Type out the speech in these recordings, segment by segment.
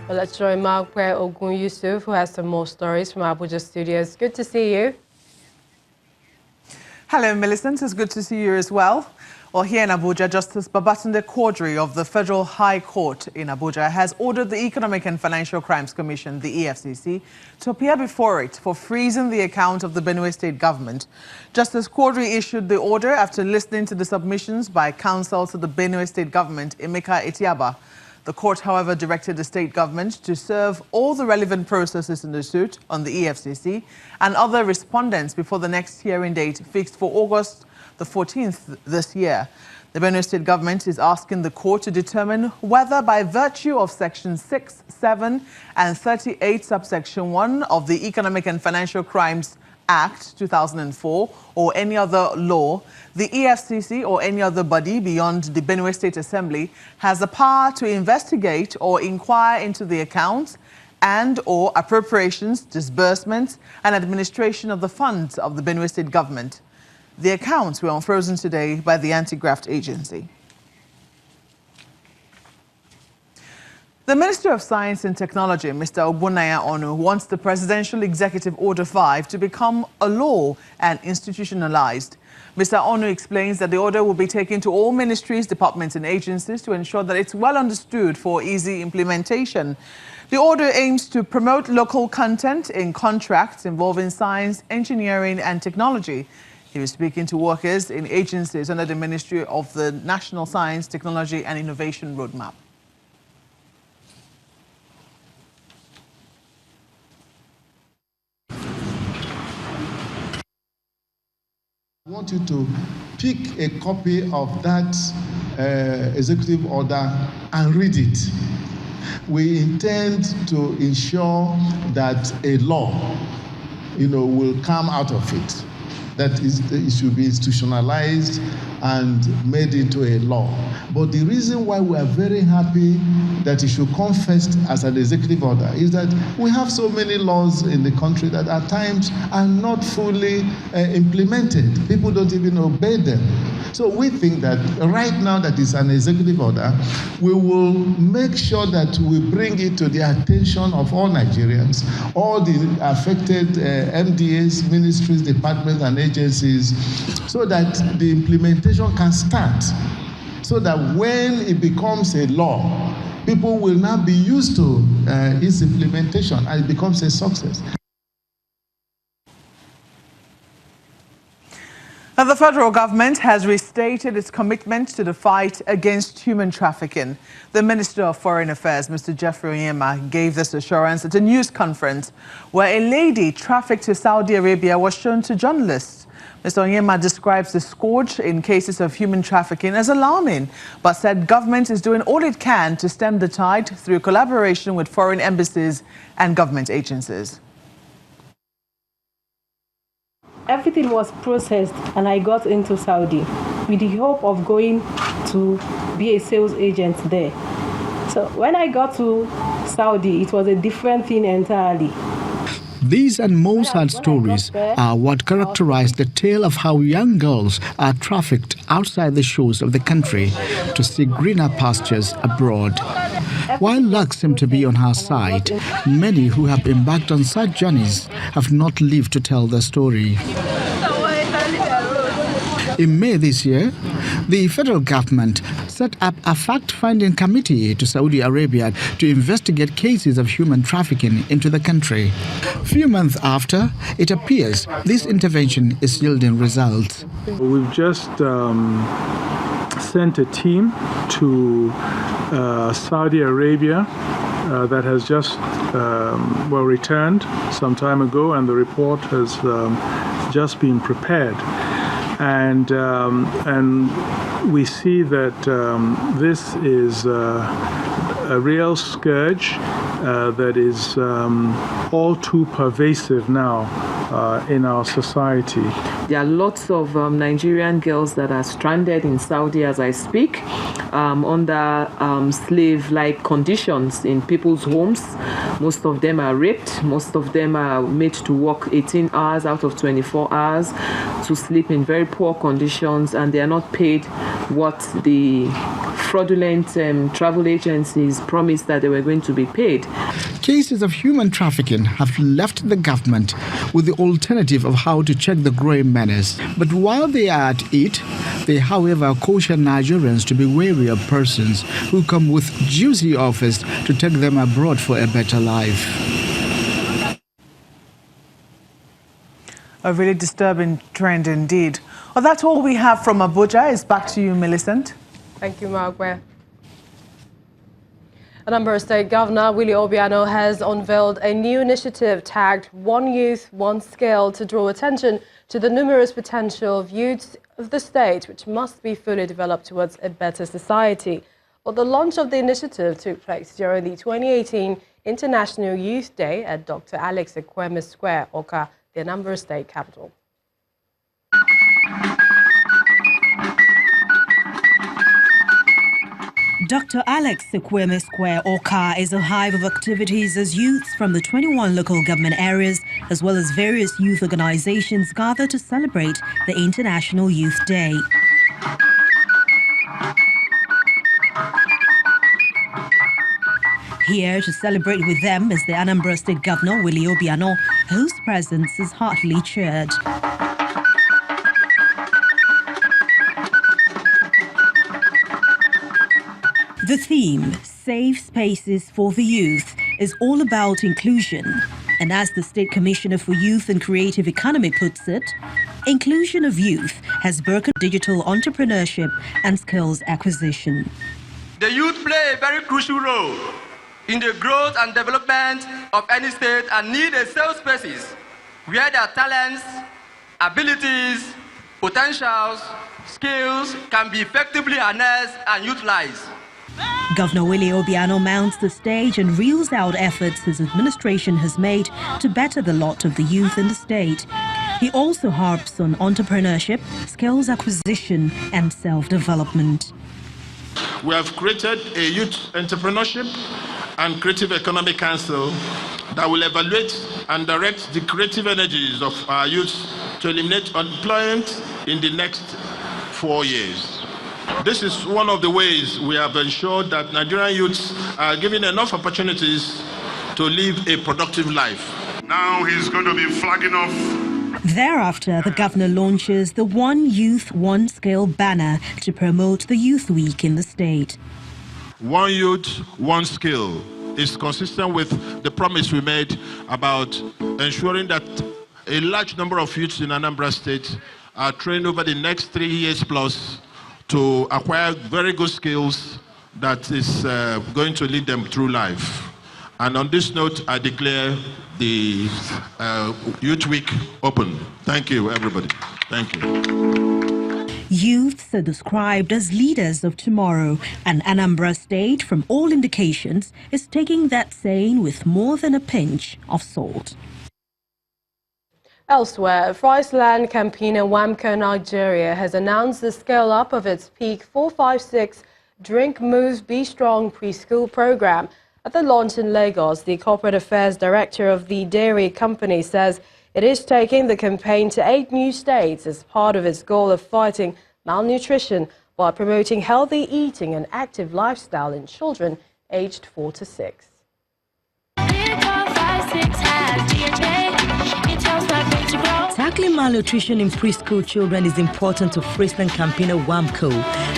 Well, let's join Magwe Ogun Yusuf, who has some more stories from Abuja studios. Good to see you. Hello, Millicent. It's good to see you as well. Well, here in Abuja, Justice Pt.3 of the Federal High Court in Abuja has ordered the Economic and Financial Crimes Commission, the EFCC, to appear before it for freezing the account of the Benue State government. Justice Quadri issued the order after listening to the submissions by counsel to the Benue State government, Emeka Etiaba. The court, however, directed the state government to serve all the relevant processes in the suit on the EFCC and other respondents before the next hearing date fixed for August the 14th this year. The Benue State government is asking the court to determine whether by virtue of Section 6, 7 and 38 subsection 1 of the Economic and Financial Crimes Act 2004 or any other law, the EFCC or any other body beyond the Benue State Assembly has the power to investigate or inquire into the accounts and or appropriations, disbursements and administration of the funds of the Benue State government. The accounts were unfrozen today by the Anti-Graft Agency. The Minister of Science and Technology, Mr. Obunaya Onu, wants the Presidential Executive Order 5 to become a law and institutionalized. Mr. Onu explains that the order will be taken to all ministries, departments and agencies to ensure that it's well understood for easy implementation. The order aims to promote local content in contracts involving science, engineering and technology. He was speaking to workers in agencies under the Ministry of the National Science, Technology and Innovation Roadmap. I want you to pick a copy of that executive order and read it. We intend to ensure that a law, will come out of it. That is, it should be institutionalized and made into a law. But the reason why we are very happy that it should come first as an executive order is that we have so many laws in the country that at times are not fully implemented. People don't even obey them. So we think that right now that it's an executive order, we will make sure that we bring it to the attention of all Nigerians, all the affected MDAs, ministries, departments, and agencies, so that the implementation can start. So that when it becomes a law, people will now be used to its implementation and it becomes a success. Now, the federal government has restated its commitment to the fight against human trafficking. The Minister of Foreign Affairs, Mr. Jeffrey Onyema, gave this assurance at a news conference where a lady trafficked to Saudi Arabia was shown to journalists. Mr. Onyema describes the scourge in cases of human trafficking as alarming, but said government is doing all it can to stem the tide through collaboration with foreign embassies and government agencies. Everything was processed and I got into Saudi with the hope of going to be a sales agent there. So when I got to Saudi, it was a different thing entirely. These and more sad stories are what characterize the tale of how young girls are trafficked outside the shores of the country to seek greener pastures abroad. While luck seemed to be on her side, many who have embarked on such journeys have not lived to tell their story. In May this year, the federal government set up a fact-finding committee to Saudi Arabia to investigate cases of human trafficking into the country. Few months after, it appears this intervention is yielding results. We've just sent a team to Saudi Arabia that has just returned some time ago, and the report has just been prepared. And we see that this is a real scourge that is all too pervasive now in our society. There are lots of Nigerian girls that are stranded in Saudi as I speak, under slave-like conditions in people's homes. Most of them are raped. Most of them are made to work 18 hours out of 24 hours, to sleep in very poor conditions, and they are not paid what the fraudulent travel agencies promised that they were going to be paid. Cases of human trafficking have left the government with the alternative of how to check the growing menace. But while they are at it, they, however, caution Nigerians to be wary of persons who come with juicy offers to take them abroad for a better life. A really disturbing trend indeed. Well, that's all we have from Abuja. It's back to you, Millicent. Thank you, Margaret. Anambra State Governor Willie Obiano has unveiled a new initiative tagged One Youth, One Skill to draw attention to the numerous potential of youths of the state, which must be fully developed towards a better society. Well, the launch of the initiative took place during the 2018 International Youth Day at Dr. Alex Ekweme Square, Oka, the Anambra State capital. Dr. Alex Ekweme Square, Oka, is a hive of activities as youths from the 21 local government areas, as well as various youth organizations, gather to celebrate the International Youth Day. Here to celebrate with them is the Anambra State Governor, Willie Obiano, whose presence is heartily cheered. The theme, Safe Spaces for the Youth, is all about inclusion. And as the State Commissioner for Youth and Creative Economy puts it, inclusion of youth has broken digital entrepreneurship and skills acquisition. The youth play a very crucial role in the growth and development of any state and need a safe spaces where their talents, abilities, potentials, skills can be effectively harnessed and utilized. Governor Willie Obiano mounts the stage and reels out efforts his administration has made to better the lot of the youth in the state. He also harps on entrepreneurship, skills acquisition, and self-development. We have created a Youth Entrepreneurship and Creative Economic Council that will evaluate and direct the creative energies of our youth to eliminate unemployment in the next 4 years. This is one of the ways we have ensured that Nigerian youths are given enough opportunities to live a productive life. Now he's going to be flagging off. Thereafter, the governor launches the One Youth, One Skill banner to promote the Youth Week in the state. One Youth, One Skill is consistent with the promise we made about ensuring that a large number of youths in Anambra State are trained over the next 3 years plus to acquire very good skills that is going to lead them through life. And on this note, I declare the Youth Week open. Thank you, everybody. Thank you. Youths are described as leaders of tomorrow, and Anambra State, from all indications, is taking that saying with more than a pinch of salt. Elsewhere, Friesland Campina Wamco Nigeria has announced the scale-up of its Pt.3 Drink, Move, Be Strong preschool program. At the launch in Lagos, the Corporate Affairs Director of the dairy company says it is taking the campaign to 8 new states as part of its goal of fighting malnutrition while promoting healthy eating and active lifestyle in children aged 4 to 6. Tackling malnutrition in preschool children is important to Friesland Campina Wamco.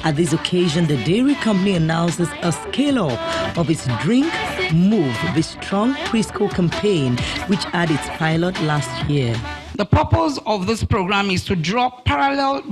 At this occasion, the dairy company announces a scale-up of its Drink, Move, Be Strong preschool campaign, which had its pilot last year. The purpose of this program is to draw parallel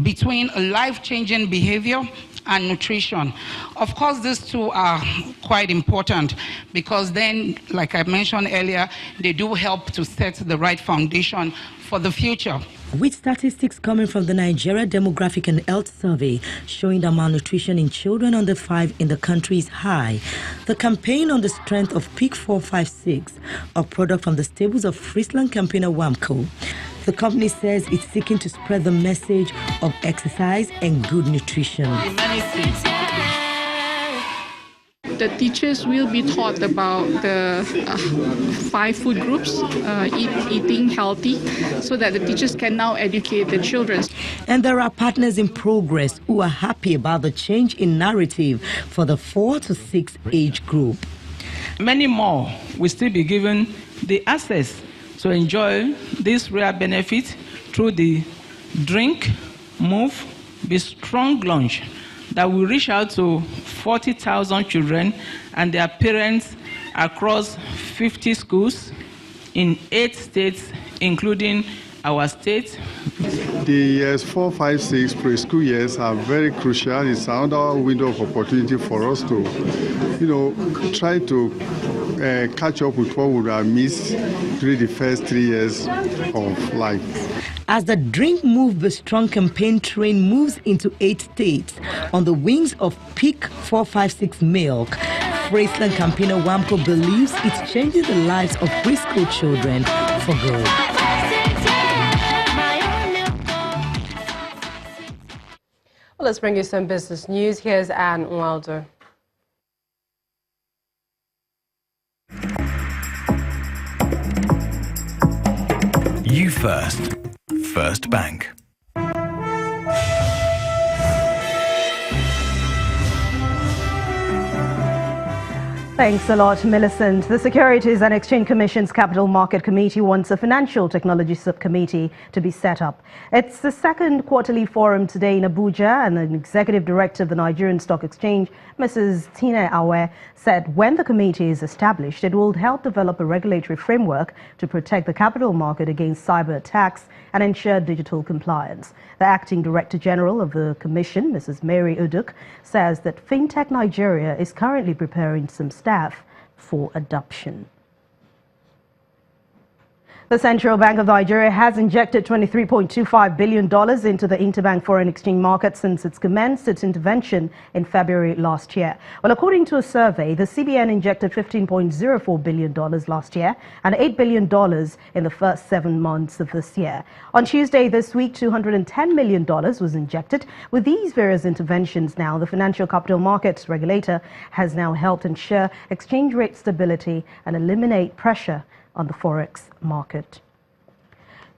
between a life-changing behavior and nutrition. Of course, these two are quite important because then, like I mentioned earlier, they do help to set the right foundation for the future. With statistics coming from the Nigeria Demographic and Health Survey showing that malnutrition in children under 5 in the country is high, the campaign on the strength of Pt.3, a product from the stables of Friesland Campina Wamco. The company says it's seeking to spread the message of exercise and good nutrition. the teachers will be taught about the 5 food groups, eating healthy, so that the teachers can now educate the children. And there are partners in progress who are happy about the change in narrative for the 4 to 6 age group. Many more will still be given the access to enjoy this rare benefit through the Drink, Move, Be Strong launch that will reach out to 40,000 children and their parents across 50 schools in 8 states, including our state. The years 4, 5, 6 preschool years are very crucial. It's another window of opportunity for us to, try to catch up with what we would have missed during the first 3 years of life. As the Drink, Move, Be Strong campaign train moves into 8 states on the wings of peak 456 milk, Graceland campaigner Wamco believes it's changing the lives of preschool children for good. Well, let's bring you some business news. Here's Anne Wilder. You First. First Bank. Thanks a lot, Millicent. The Securities and Exchange Commission's Capital Market Committee wants a Financial Technology Subcommittee to be set up. It's the second quarterly forum today in Abuja, and the Executive Director of the Nigerian Stock Exchange, Mrs. Tina Awe, said when the committee is established, it will help develop a regulatory framework to protect the capital market against cyber attacks and ensure digital compliance. The Acting Director General of the Commission, Mrs. Mary Uduk, says that FinTech Nigeria is currently preparing some staff for adoption. The Central Bank of Nigeria has injected $23.25 billion into the interbank foreign exchange market since it commenced its intervention in February last year. Well, according to a survey, the CBN injected $15.04 billion last year and $8 billion in the first 7 months of this year. On Tuesday this week, $210 million was injected. With these various interventions now, the Financial Capital Markets Regulator has now helped ensure exchange rate stability and eliminate pressure on the forex market.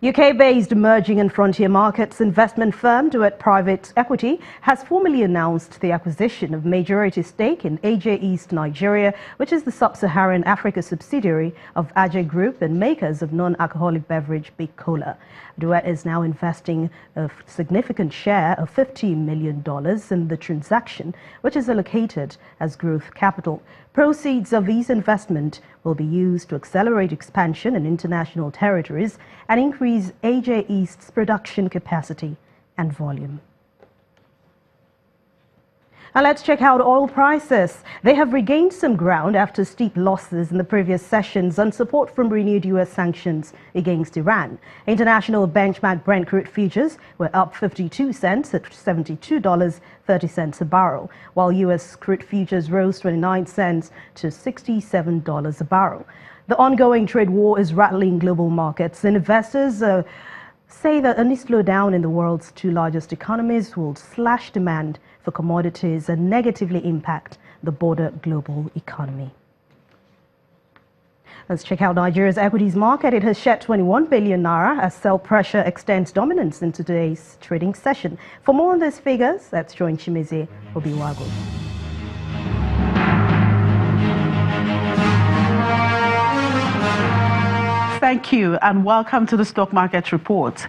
UK-based emerging and frontier markets investment firm Duet Private Equity has formally announced the acquisition of majority stake in AJ East Nigeria, which is the sub-Saharan Africa subsidiary of AJ Group and makers of non-alcoholic beverage Big Cola. Duet is now investing a significant share of $50 million in the transaction, which is allocated as growth capital. Proceeds of these investment will be used to accelerate expansion in international territories and increase AJ East's production capacity and volume. Now let's check out oil prices. They have regained some ground after steep losses in the previous sessions on support from renewed U.S. sanctions against Iran. International benchmark Brent crude futures were up 52 cents at $72.30 a barrel, while U.S. crude futures rose 29 cents to $67 a barrel. The ongoing trade war is rattling global markets, and investors say that any slowdown in the world's 2 largest economies will slash demand for commodities and negatively impact the broader global economy. Let's check out Nigeria's equities market. It has shed 21 billion naira as sell pressure extends dominance in today's trading session. For more on these figures, let's join Chimize Obiwago. Thank you and welcome to the Stock Market Report.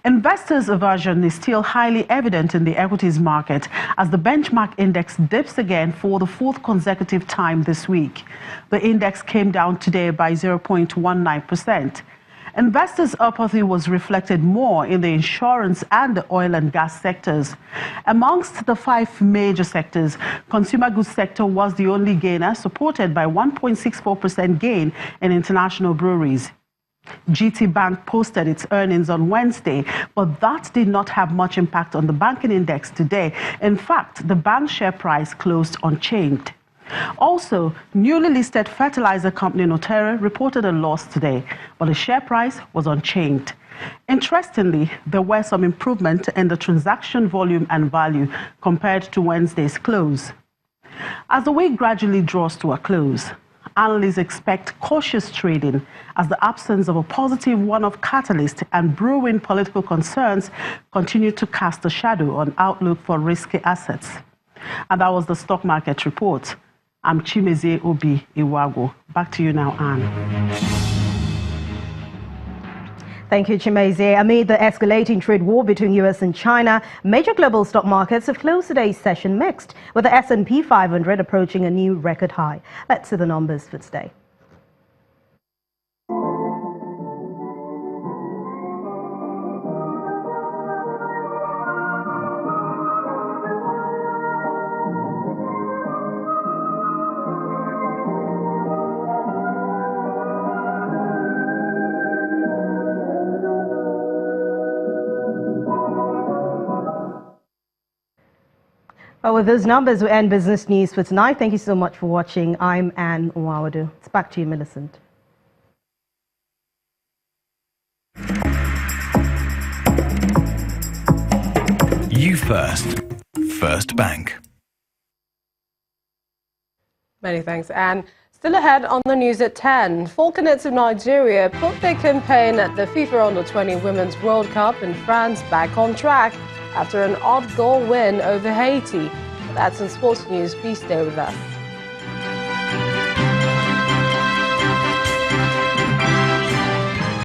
Investors' aversion is still highly evident in the equities market as the benchmark index dips again for the 4th consecutive time this week. The index came down today by 0.19%. Investors' apathy was reflected more in the insurance and the oil and gas sectors. Amongst the 5 major sectors, consumer goods sector was the only gainer, supported by 1.64% gain in international breweries. GT Bank posted its earnings on Wednesday, but that did not have much impact on the banking index today. In fact, the bank share price closed unchanged. Also, newly listed fertilizer company Noterra reported a loss today, but the share price was unchanged. Interestingly, there were some improvement in the transaction volume and value compared to Wednesday's close. As the week gradually draws to a close, analysts expect cautious trading as the absence of a positive one-off catalyst and brewing political concerns continue to cast a shadow on outlook for risky assets. And that was the stock market report. I'm Chimezie Obi Iwago. Back to you now, Anne. Thank you, Chimezie. Amid the escalating trade war between U.S. and China, major global stock markets have closed today's session mixed, with the S&P 500 approaching a new record high. Let's see the numbers for today. Well, with those numbers, we end business news for tonight. Thank you so much for watching. I'm Anne Nwawadu. It's back to you, Millicent. You First. First Bank. Many thanks, Anne. Still ahead on the news at 10, Falconets of Nigeria put their campaign at the FIFA Under-20 Women's World Cup in France back on track after an odd goal win over Haiti. That's in sports news. Please stay with us.